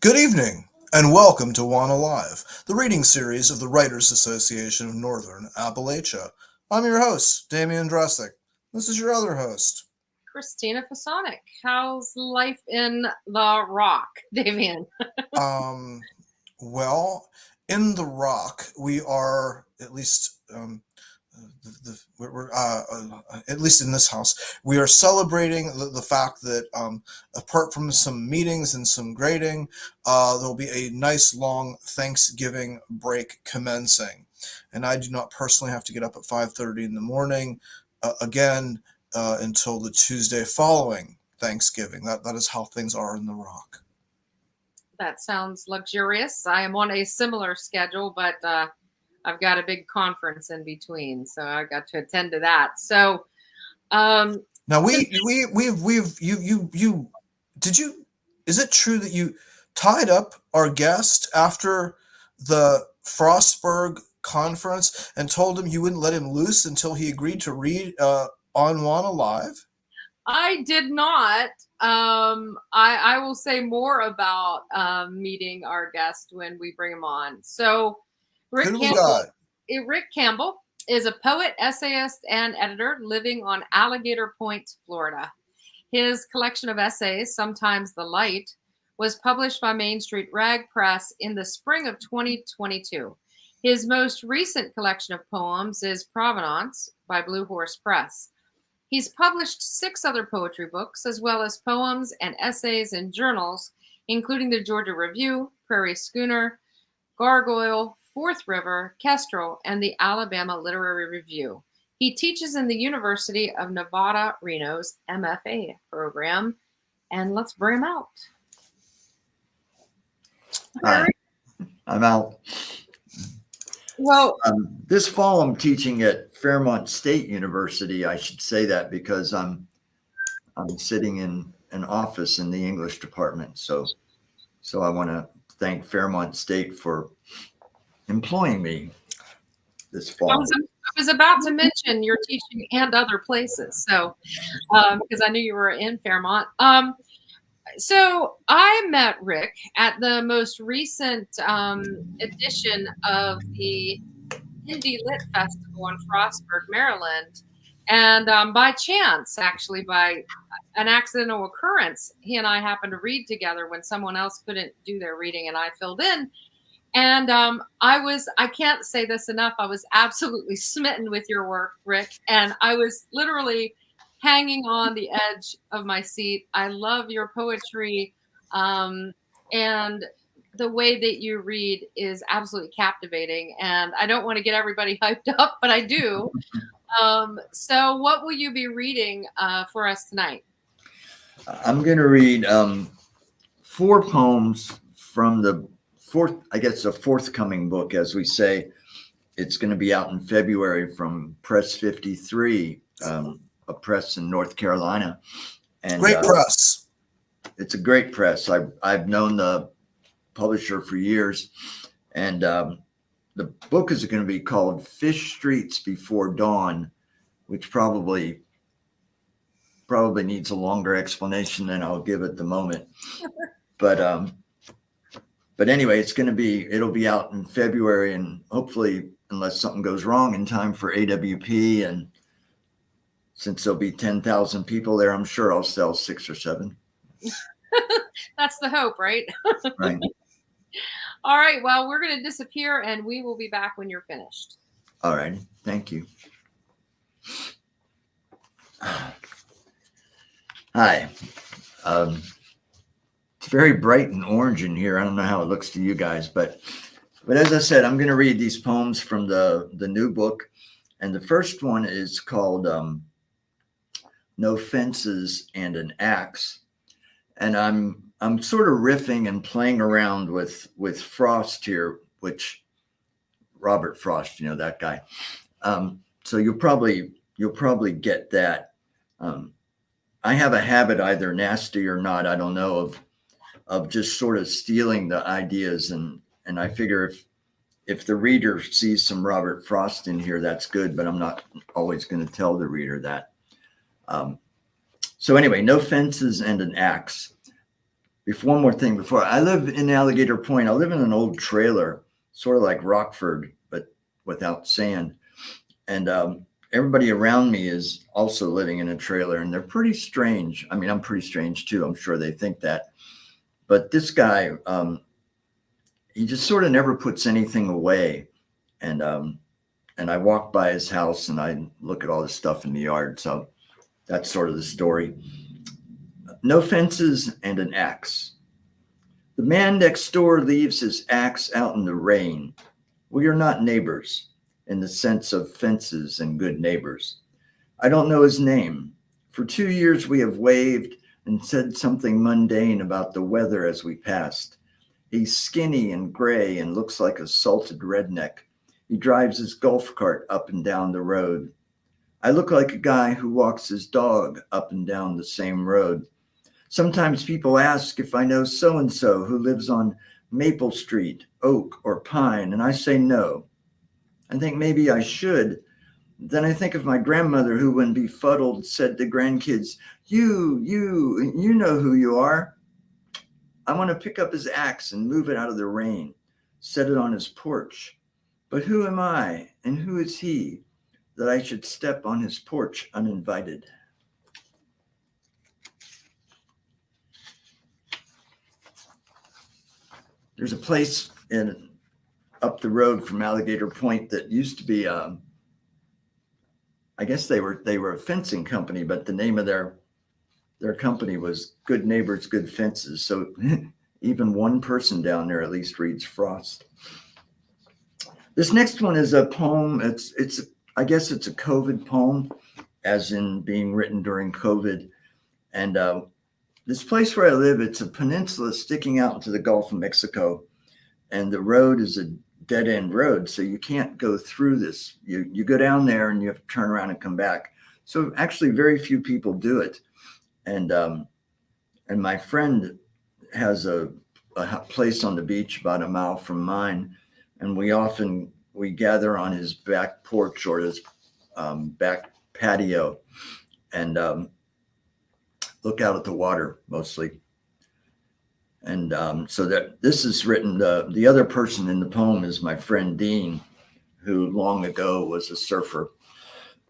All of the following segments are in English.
Good evening, and welcome to WANA Live, the reading series of the Writers Association of Northern Appalachia. I'm your host, Damian Dressick. This is your other host, Christina Fasonic. How's life in the Rock, Damien? Um, well, in the Rock, we are at least at least in this house, we are celebrating the fact that apart from some meetings and some grading, there'll be a nice long Thanksgiving break commencing, and I do not personally have to get up at 5:30 in the morning again until the Tuesday following Thanksgiving. That is how things are in the Rock. That sounds luxurious. I am on a similar schedule, but I've got a big conference in between, so I got to attend to that. So now we've you did you is it true that you tied up our guest after the Frostburg conference and told him you wouldn't let him loose until he agreed to read on WANA Live? I did not. I will say more about meeting our guest when we bring him on. So Rick Campbell is a poet, essayist, and editor living on Alligator Point, Florida. His collection of essays, sometimes The Light, was published by Main Street Rag Press in the spring of 2022. His most recent collection of poems is Provenance by Blue Horse Press. He's published 6 other poetry books, as well as poems and essays in journals, including the Georgia Review, Prairie Schooner, Gargoyle, Fourth River, Kestrel, and the Alabama Literary Review. He teaches in the University of Nevada-Reno's MFA program, and let's bring him out. Hi, I'm out. Well, this fall I'm teaching at Fairmont State University. I should say that because I'm sitting in an office in the English department. So I want to thank Fairmont State for employing me this fall. I was about to mention your teaching and other places, so because I knew you were in Fairmont. So I met Rick at the most recent edition of the Indie Lit Festival in Frostburg, Maryland. And by chance, actually, by an accidental occurrence, he and I happened to read together when someone else couldn't do their reading and I filled in. And I can't say this enough, I was absolutely smitten with your work, Rick. And I was literally hanging on the edge of my seat. I love your poetry, and the way that you read is absolutely captivating. And I don't want to get everybody hyped up, but I do. So what will you be reading for us tonight? I'm going to read 4 poems from the forthcoming book, as we say. It's going to be out in February from Press 53. A press in North Carolina, and great press. It's a great press. I've known the publisher for years, and the book is going to be called Fish Streets Before Dawn, which probably needs a longer explanation than I'll give at the moment. But anyway, it'll be out in February, and hopefully, unless something goes wrong, in time for AWP. And since there'll be 10,000 people there, I'm sure I'll sell 6 or 7. That's the hope, right? Right. All right. Well, we're going to disappear, and we will be back when you're finished. All right. Thank you. Hi. It's very bright and orange in here. I don't know how it looks to you guys, but as I said, I'm going to read these poems from the new book, and the first one is called No Fences and an Axe. And I'm sort of riffing and playing around with Frost here, which Robert Frost, that guy. So you'll probably get that. I have a habit, either nasty or not, I don't know, of just sort of stealing the ideas, and I figure if the reader sees some Robert Frost in here, that's good, but I'm not always going to tell the reader that. So anyway, No Fences and an Axe. Before one more thing, before I live in Alligator Point, I live in an old trailer, sort of like Rockford, but without sand. And everybody around me is also living in a trailer, and they're pretty strange. I mean, I'm pretty strange too. I'm sure they think that. But this guy, he just sort of never puts anything away. And I walk by his house and I look at all the stuff in the yard. So that's sort of the story. No fences and an axe. The man next door leaves his axe out in the rain. We are not neighbors in the sense of fences and good neighbors. I don't know his name. For 2 years we have waved and said something mundane about the weather as we passed. He's skinny and gray and looks like a salted redneck. He drives his golf cart up and down the road. I look like a guy who walks his dog up and down the same road. Sometimes people ask if I know so-and-so who lives on Maple Street, Oak, or Pine, and I say no. I think maybe I should. Then I think of my grandmother who, when befuddled, said to grandkids, you know who you are. I want to pick up his axe and move it out of the rain, set it on his porch. But who am I and who is he that I should step on his porch uninvited? There's a place up the road from Alligator Point that used to be, I guess they were a fencing company, but the name of their company was Good Neighbors, Good Fences. So even one person down there at least reads Frost. This next one is a poem. I guess it's a COVID poem, as in being written during COVID. And this place where I live, it's a peninsula sticking out into the Gulf of Mexico. And the road is a dead end road. So you can't go through this. You go down there and you have to turn around and come back. So actually very few people do it. And my friend has a place on the beach about a mile from mine. And we gather on his back porch or his back patio and look out at the water mostly. And so that this is written, the other person in the poem is my friend Dean, who long ago was a surfer.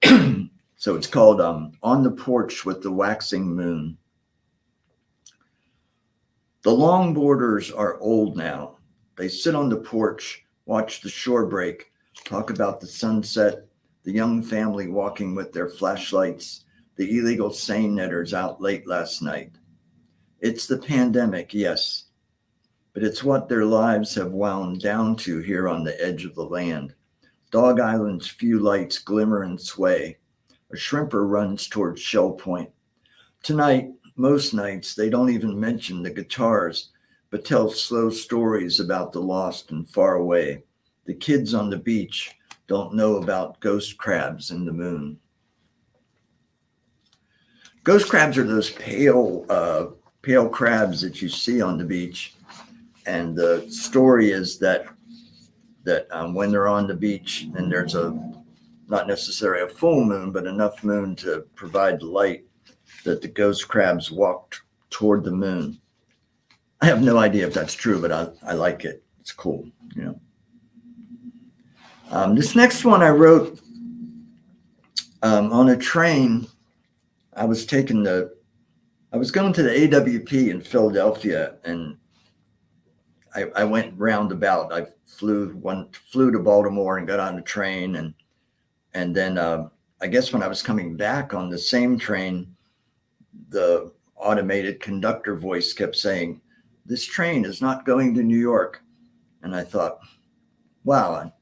So it's called On the Porch with the Waxing Moon. The longboarders are old now. They sit on the porch, watch the shore break, talk about the sunset, the young family walking with their flashlights, the illegal seine netters out late last night. It's the pandemic, yes, but it's what their lives have wound down to here on the edge of the land. Dog Island's few lights glimmer and sway. A shrimper runs towards Shell Point. Tonight, most nights, they don't even mention the guitars, but tell slow stories about the lost and far away. The kids on the beach don't know about ghost crabs in the moon. Ghost crabs are those pale crabs that you see on the beach. And the story is that when they're on the beach and there's not necessarily a full moon, but enough moon to provide light, that the ghost crabs walked toward the moon. I have no idea if that's true, but I like it. It's cool, you know. This next one I wrote on a train. I was going to the AWP in Philadelphia, and I went roundabout. I flew to Baltimore and got on the train, and then I guess when I was coming back on the same train, the automated conductor voice kept saying, "This train is not going to New York." And I thought, wow, I'm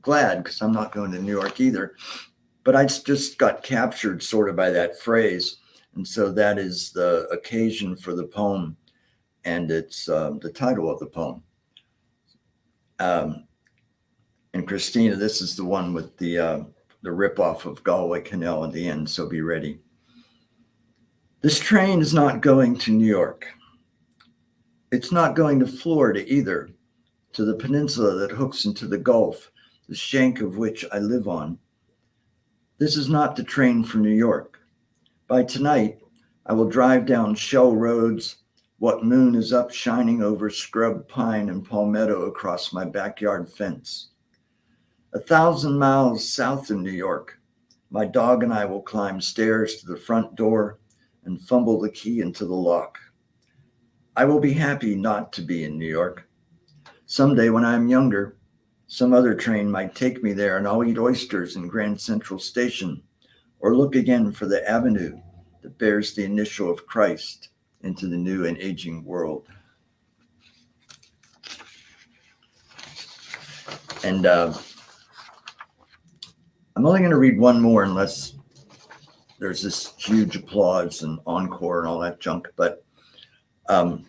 glad, because I'm not going to New York either. But I just got captured sort of by that phrase. And so that is the occasion for the poem. And it's the title of the poem. And Christina, this is the one with the ripoff of Galway Canal at the end. So be ready. This train is not going to New York. It's not going to Florida either, to the peninsula that hooks into the Gulf, the shank of which I live on. This is not the train for New York. By tonight, I will drive down shell roads, What moon is up shining over scrub pine and palmetto across my backyard fence? 1,000 miles south of New York, my dog and I will climb stairs to the front door and fumble the key into the lock. I will be happy not to be in New York. Someday when I am younger, some other train might take me there and I'll eat oysters in Grand Central Station or look again for the avenue that bears the initial of Christ into the new and aging world. And I'm only going to read one more unless there's this huge applause and encore and all that junk. But I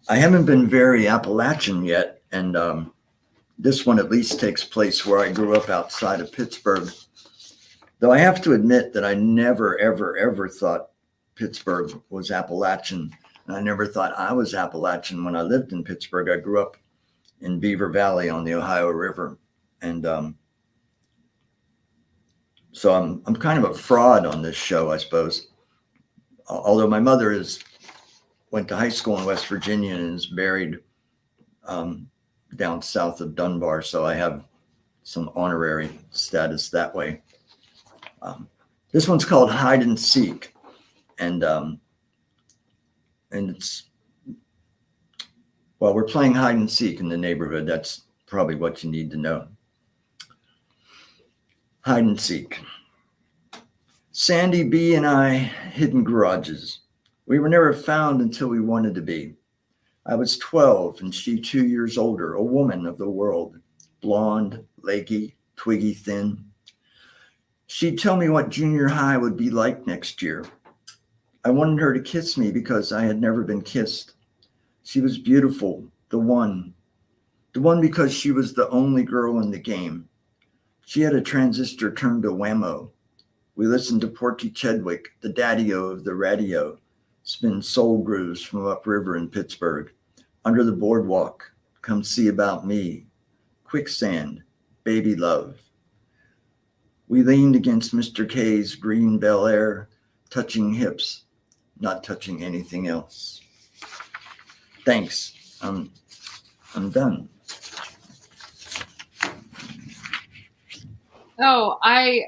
haven't been very Appalachian yet. And this one at least takes place where I grew up outside of Pittsburgh. Though I have to admit that I never, ever, ever thought Pittsburgh was Appalachian. And I never thought I was Appalachian when I lived in Pittsburgh. I grew up in Beaver Valley on the Ohio River. And so I'm kind of a fraud on this show, I suppose. Although my mother went to high school in West Virginia and is buried down south of Dunbar. So I have some honorary status that way. This one's called Hide and Seek. And it's, well, we're playing hide and seek in the neighborhood. That's probably what you need to know. Hide and seek. Sandy B and I hid in garages. We were never found until we wanted to be. I was 12 and she 2 years older, a woman of the world, blonde, leggy, twiggy thin. She'd tell me what junior high would be like next year. I wanted her to kiss me because I had never been kissed. She was beautiful, the one because she was the only girl in the game. She had a transistor turned to whammo. We listened to Porky Chedwick, the daddy-o of the radio, spin soul grooves from upriver in Pittsburgh. Under the boardwalk, Come See About Me, Quicksand, Baby Love. We leaned against Mr. K's green Bel Air, touching hips, not touching anything else. Thanks. I'm done. Oh, I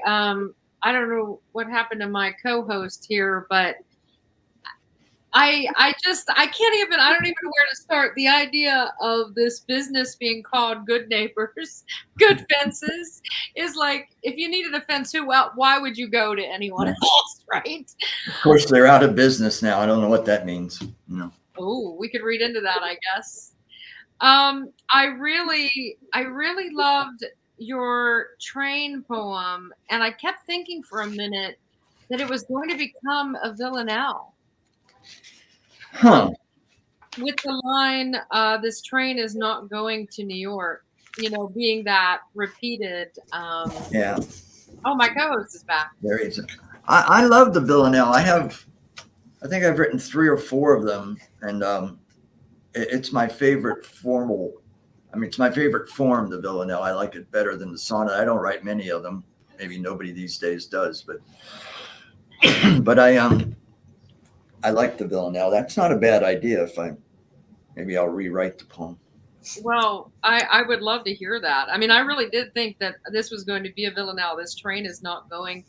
don't know what happened to my co-host here, but I don't even know where to start. The idea of this business being called Good Neighbors, Good Fences is like, if you needed a fence, why would you go to anyone else, right? Of course, they're out of business now. I don't know what that means. Oh, we could read into that, I guess. I really loved your train poem, and I kept thinking for a minute that it was going to become a villanelle. Huh. With the line, this train is not going to New York, being that repeated. Yeah. Oh, my co-host is back. There he is. I love the villanelle. I think I've written 3 or 4 of them, and it's my favorite it's my favorite form, the villanelle. I like it better than the sonnet. I don't write many of them. Maybe nobody these days does, but I like the villanelle. That's not a bad idea. Maybe I'll rewrite the poem. Well, I would love to hear that. I mean, I really did think that this was going to be a villanelle. This train is not going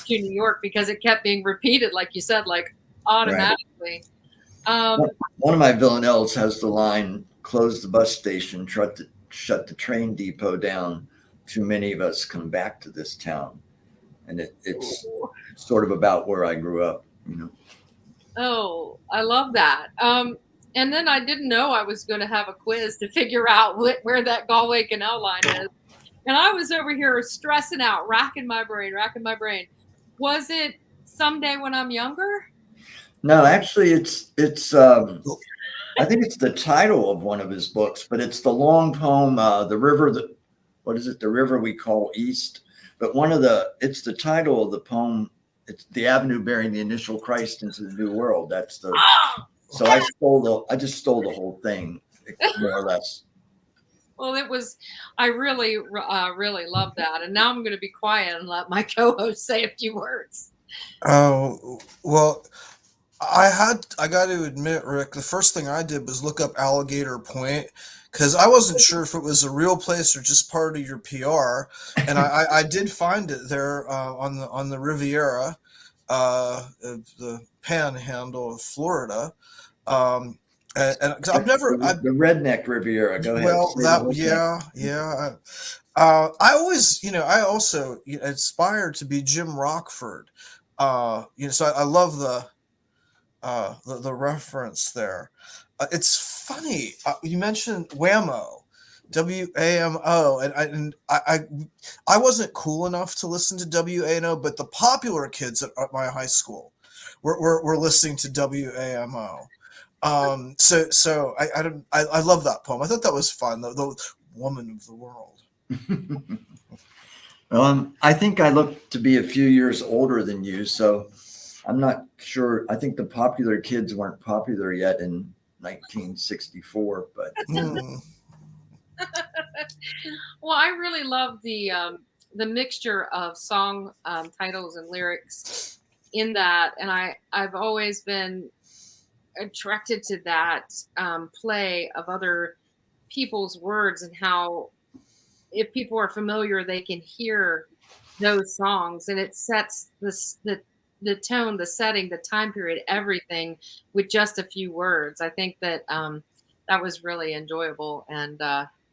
to New York, because it kept being repeated, like you said, like automatically. Right. One of my villanelles has the line, close the bus station, shut the train depot down. Too many of us come back to this town. And it's sort of about where I grew up, Oh, I love that. And then I didn't know I was going to have a quiz to figure out where that Galway Canal line is. And I was over here stressing out, racking my brain. Was it Someday When I'm Younger? No, actually it's I think it's the title of one of his books, but it's the long poem, The River We Call East. But it's the title of the poem. It's The Avenue Bearing the Initial Christ into the New World. That's the, so I just stole the whole thing, more or less. Well, I really, really love that. And now I'm going to be quiet and let my co-host say a few words. Oh, well, I got to admit, Rick, the first thing I did was look up Alligator Point because I wasn't sure if it was a real place or just part of your PR, and I did find it there on the Riviera, the Panhandle of Florida, and 'cause I've never I The redneck Riviera. Go ahead, well say the that whole thing. yeah. I always, I also aspired to be Jim Rockford. So I love the reference there. It's funny. You mentioned Whammo, WAMO, I wasn't cool enough to listen to WANO, but the popular kids at my high school were listening to WAMO. I love that poem. I thought that was fun. The woman of the world. Well, I think I look to be a few years older than you, so I'm not sure. I think the popular kids weren't popular yet in 1964, but Hmm. Well, I really love the mixture of song titles and lyrics in that, and I've always been attracted to that play of other people's words and how if people are familiar, they can hear those songs, and it sets the tone, the setting, the time period, everything with just a few words. I think that that was really enjoyable, and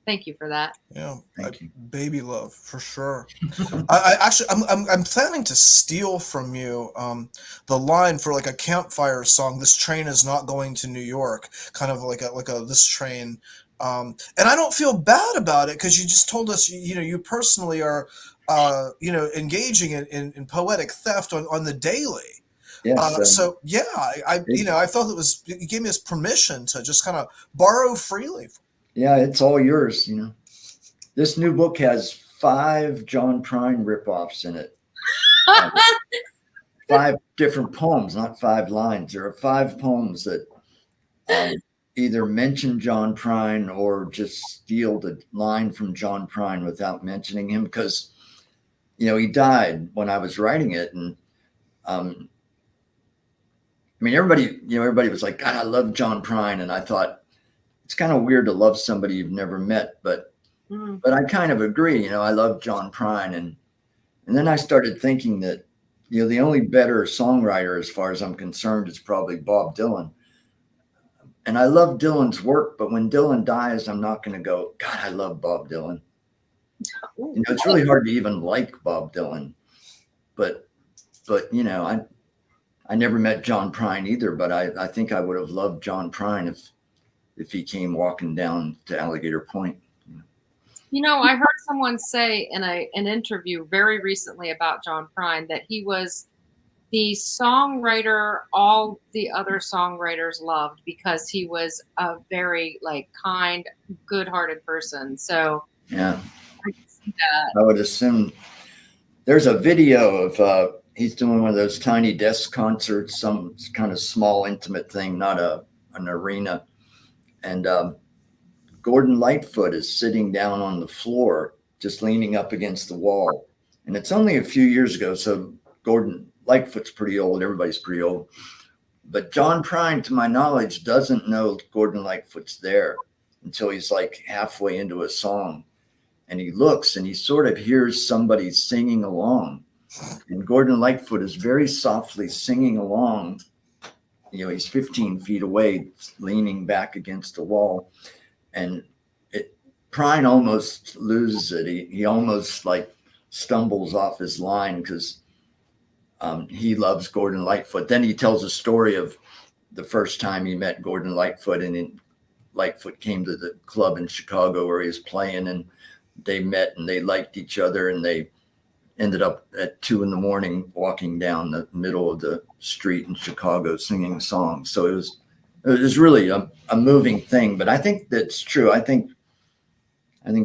thank you for that. Yeah, thank you. baby love for sure. I actually, I'm planning to steal from you the line for like a campfire song. This train is not going to New York. Kind of like a this train. And I don't feel bad about it because you just told us you personally are engaging in poetic theft on the daily. Yes, So yeah, it's I felt it gave me this permission to just kind of borrow freely. yeah, it's all yours. This new book has 5 John Prine ripoffs in it. Um, 5 different poems, not 5 lines. There are 5 poems that um, either mention John Prine or just steal the line from John Prine without mentioning him because he died when I was writing it, and um, I mean everybody was like, God, I love John Prine, and I thought it's kind of weird to love somebody you've never met, Mm. but I kind of agree. I love John Prine, and then I started thinking that the only better songwriter, as far as I'm concerned, is probably Bob Dylan. And I love Dylan's work, but when Dylan dies, I'm not going to go, God, I love Bob Dylan. It's really hard to even like Bob Dylan, but I never met John Prine either, but I think I would have loved John Prine if he came walking down to Alligator Point. I heard someone say in an interview very recently about John Prine that he was the songwriter all the other songwriters loved because he was a very kind, good-hearted person. So Yeah, I can see that. I would assume there's a video of he's doing one of those tiny desk concerts, some kind of small intimate thing, not an arena, and Gordon Lightfoot is sitting down on the floor, just leaning up against the wall. And it's only a few years ago, so Gordon Lightfoot's pretty old. Everybody's pretty old. But John Prine, to my knowledge, doesn't know Gordon Lightfoot's there until he's like halfway into a song. And he looks and he sort of hears somebody singing along. And Gordon Lightfoot is very softly singing along. He's 15 feet away, leaning back against the wall. And Prine almost loses it. He almost stumbles off his line because he loves Gordon Lightfoot. Then he tells a story of the first time he met Gordon Lightfoot, and Lightfoot came to the club in Chicago where he was playing, and they met and they liked each other, and they ended up at 2 a.m. walking down the middle of the street in Chicago singing songs. So it was really a moving thing. But I think that's true. I think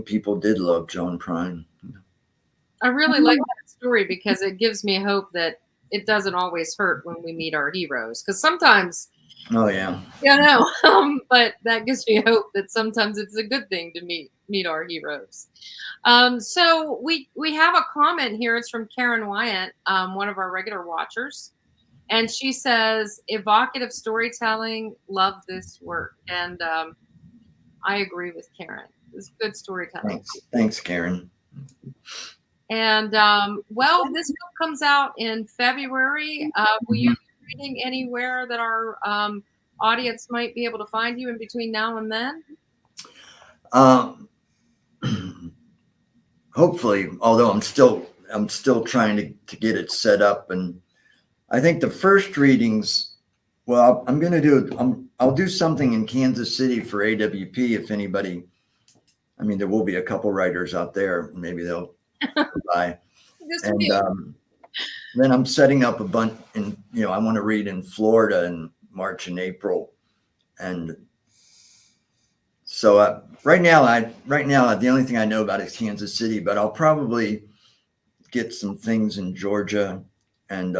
people did love John Prine. I really like that story because it gives me hope that it doesn't always hurt when we meet our heroes. Because sometimes, Oh yeah, but that gives me hope that sometimes it's a good thing to meet our heroes. So we have a comment here. It's from Karen Wyatt, one of our regular watchers. And she says, evocative storytelling, love this work. And I agree with Karen. It's good storytelling. Thanks, Karen. And well, this book comes out in February. Will you be reading anywhere that our audience might be able to find you in between now and then? Hopefully, although I'm still trying to get it set up, and I think the first readings, well, I'll do something in Kansas City for AWP if anybody. I mean, there will be a couple writers out there. Maybe they'll buy. And then I'm setting up a bunch, and I want to read in Florida in March and April, and so right now, the only thing I know about is Kansas City, but I'll probably get some things in Georgia, and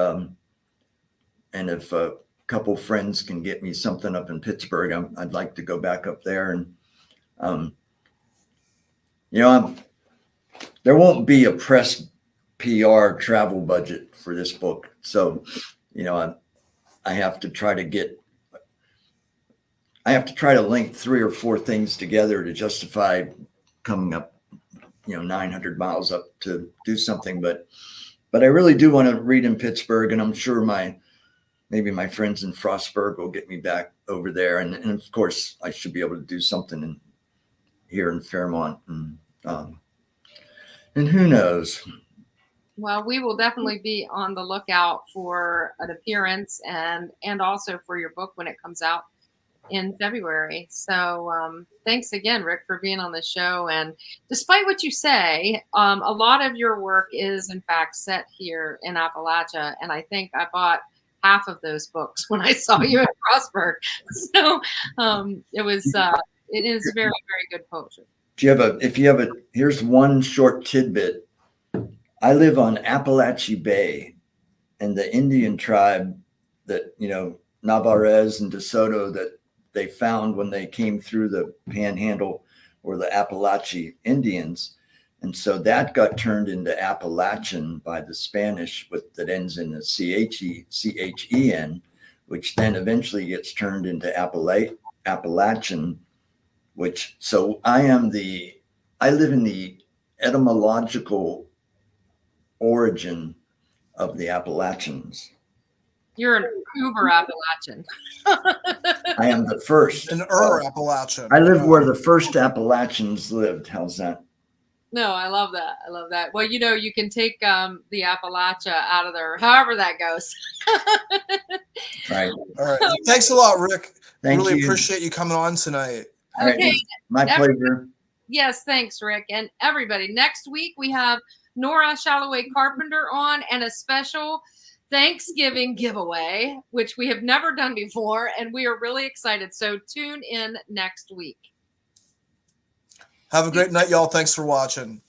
if a couple friends can get me something up in Pittsburgh, I'd like to go back up there, and there won't be a press PR travel budget for this book, so I have to try to link 3 or 4 things together to justify coming up, 900 miles up to do something. But I really do want to read in Pittsburgh, and I'm sure maybe my friends in Frostburg will get me back over there. And of course, I should be able to do something here in Fairmont. And who knows? Well, we will definitely be on the lookout for an appearance and also for your book when it comes out in February. So thanks again, Rick, for being on the show. And despite what you say, a lot of your work is in fact set here in Appalachia. And I think I bought half of those books when I saw you at Frostburg. So it is very, very good poetry. Here's one short tidbit. I live on Appalachia Bay, and the Indian tribe that, Navarrez and DeSoto, that they found when they came through the Panhandle were the Appalachian Indians. And so that got turned into Appalachian by the Spanish that ends in a CHEN, which then eventually gets turned into Appalachian, so I live in the etymological origin of the Appalachians. You're an uber Appalachian. I am the first. An Appalachian. I live where the first Appalachians lived. How's that? No, I love that. I love that. Well, you can take the Appalachia out of there, however that goes. Right. All right. Thanks a lot, Rick. Thank really you. Appreciate you coming on tonight. Okay. Right. My pleasure. Yes, thanks, Rick. And everybody, next week we have Nora Shalloway Carpenter on, and a special Thanksgiving giveaway, which we have never done before, and we are really excited. So tune in next week. Have a great night, y'all. Thanks for watching.